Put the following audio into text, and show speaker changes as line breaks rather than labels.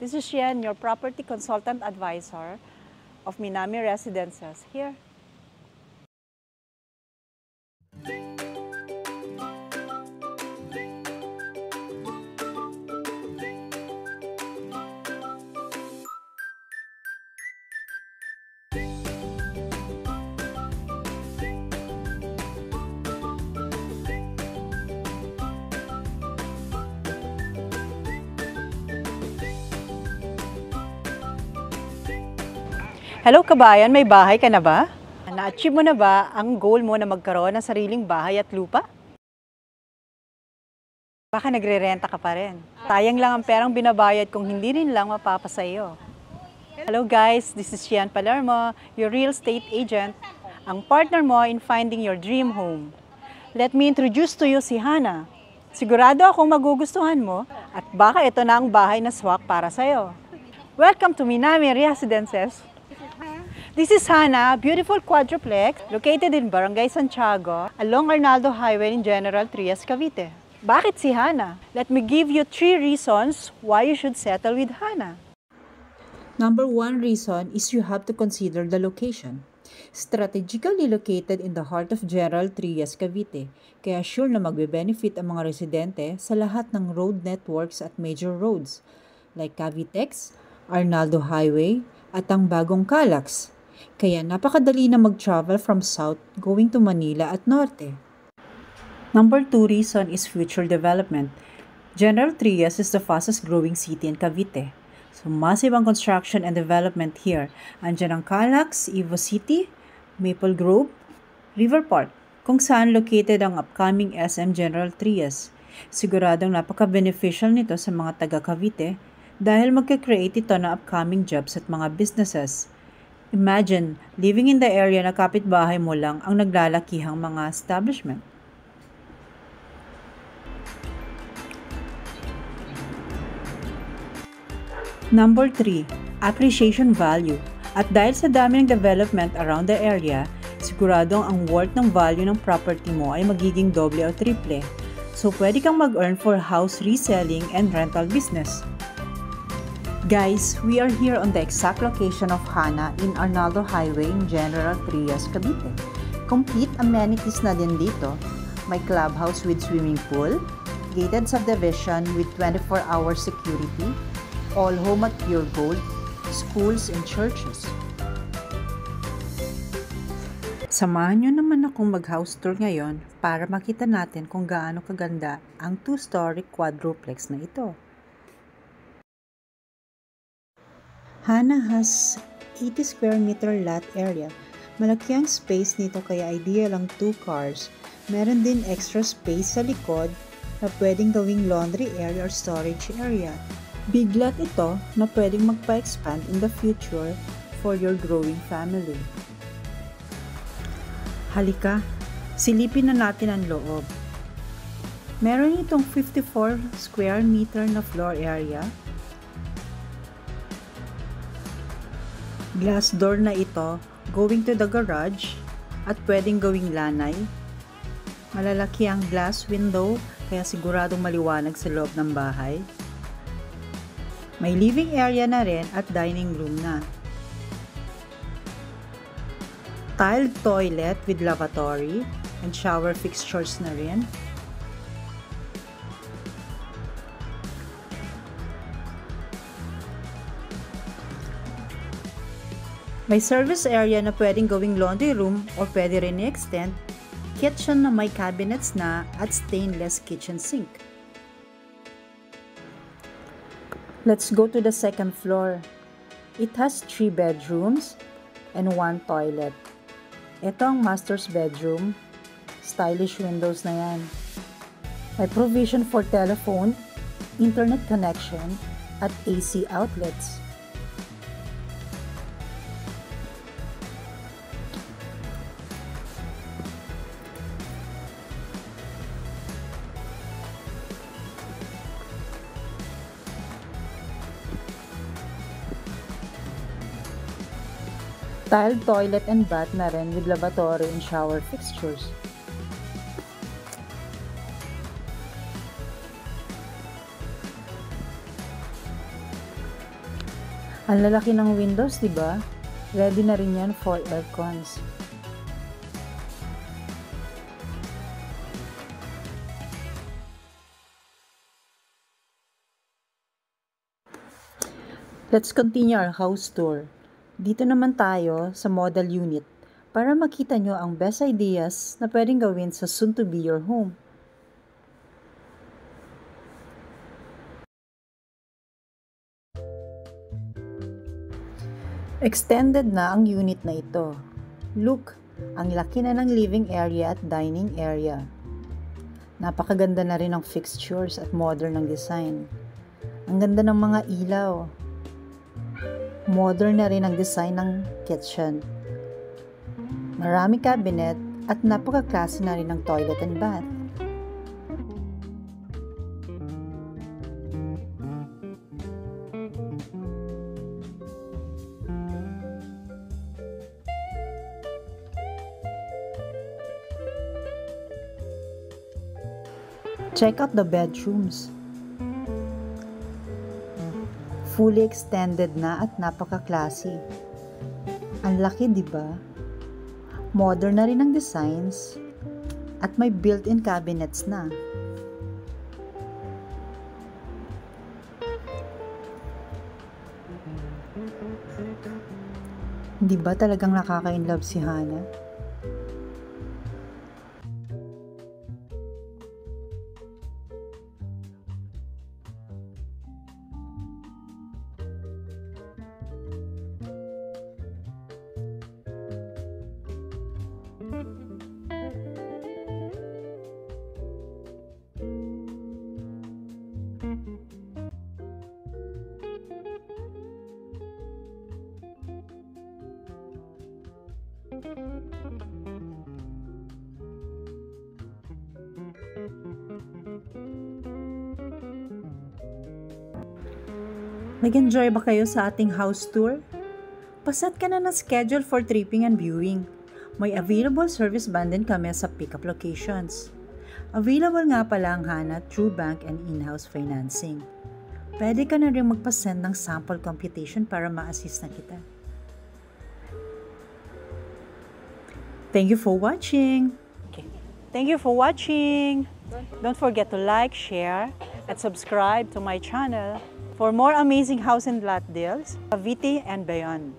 This is Xian, your property consultant advisor of Minami Residences. Here. Hello kabayan, may bahay ka na ba? Na-achieve mo na ba ang goal mo na magkaroon ng sariling bahay at lupa? Baka nagre-renta ka pa rin. Sayang lang ang perang binabayad kung hindi rin lang mapapasa iyo. Hello guys, this is Xian Palermo, your real estate agent, ang partner mo in finding your dream home. Let me introduce to you si Hana. Sigurado akong magugustuhan mo at baka ito na ang bahay na swak para sa iyo. Welcome to Minami Residences. This is Hana, beautiful quadruplex located in Barangay Santiago along Arnaldo Highway in General Trias, Cavite. Bakit si Hana? Let me give you 3 reasons why you should settle with Hana. Number 1 reason is you have to consider the location. Strategically located in the heart of General Trias, Cavite, kaya sure na magbe-benefit ang mga residente sa lahat ng road networks at major roads like Cavitex, Arnaldo Highway, at ang bagong Calax. Kaya napakadali na mag-travel from south going to Manila at norte. Number 2 reason is future development. General Trias is the fastest growing city in Cavite. So massive ang construction and development here. Andiyan ang Calax, Evo City, Maple Grove, River Park, kung saan located ang upcoming SM General Trias. Siguradong napaka-beneficial nito sa mga taga Cavite dahil magka-create ito ng upcoming jobs at mga businesses. Imagine, living in the area na kapitbahay mo lang ang naglalakihang mga establishment. Number 3, appreciation value. At dahil sa dami ng development around the area, siguradong ang worth ng value ng property mo ay magiging doble o triple. So pwede kang mag-earn for house reselling and rental business. Guys, we are here on the exact location of Hana in Arnaldo Highway in General Trias, Cavite. Complete amenities na din dito. May clubhouse with swimming pool, gated subdivision with 24-hour security, all home at pure gold, schools and churches. Samahan nyo naman akong mag-house tour ngayon para makita natin kung gaano kaganda ang 2-story quadruplex na ito. Hana has 80 square meter lot area. Malaki ang space nito kaya ideal ang 2 cars. Meron din extra space sa likod na pwedeng gawing laundry area or storage area. Big lot ito na pwedeng magpa-expand in the future for your growing family. Halika, silipin na natin ang loob. Meron itong 54 square meter na floor area. Glass door na ito going to the garage at pwedeng gawing lanay. Malalaki ang glass window kaya siguradong maliwanag sa loob ng bahay. May living area na rin at dining room na. Tiled toilet with lavatory and shower fixtures na rin. May service area na pwedeng gawing laundry room or pwede rin i-extend, kitchen na may cabinets na at stainless kitchen sink. Let's go to the second floor. It has 3 bedrooms and 1 toilet. Ito ang master's bedroom. Stylish windows na yan. May provision for telephone, internet connection, at AC outlets. Tiled toilet and bath na rin with lavatory and shower fixtures. Ang lalaki ng windows, di ba? Ready na rin yan for aircons. Let's continue our house tour. Dito naman tayo sa model unit para makita nyo ang best ideas na pwedeng gawin sa soon to be your home. Extended na ang unit na ito. Look, ang laki na ng living area at dining area. Napakaganda na rin ng fixtures at modern ng design. Ang ganda ng mga ilaw. Modern na rin ang design ng kitchen. Maraming cabinet at napaka-classy na rin ang toilet and bath. Check out the bedrooms. Fully extended na at napaka-classy. Ang laki, di ba? Modern na rin ang designs at may built-in cabinets na. Di ba talagang nakaka-inlove si Hana? Nag-enjoy ba kayo sa ating house tour? Pasat ka na ng schedule for tripping and viewing. May available service van din kami sa pick-up locations. Available nga pala ang Hana through bank and in-house financing. Pwede ka na rin magpasend ng sample computation para ma-assist na kita. Thank you for watching. Okay. Thank you for watching. Don't forget to like, share, and subscribe to my channel for more amazing house and lot deals, Cavite and beyond.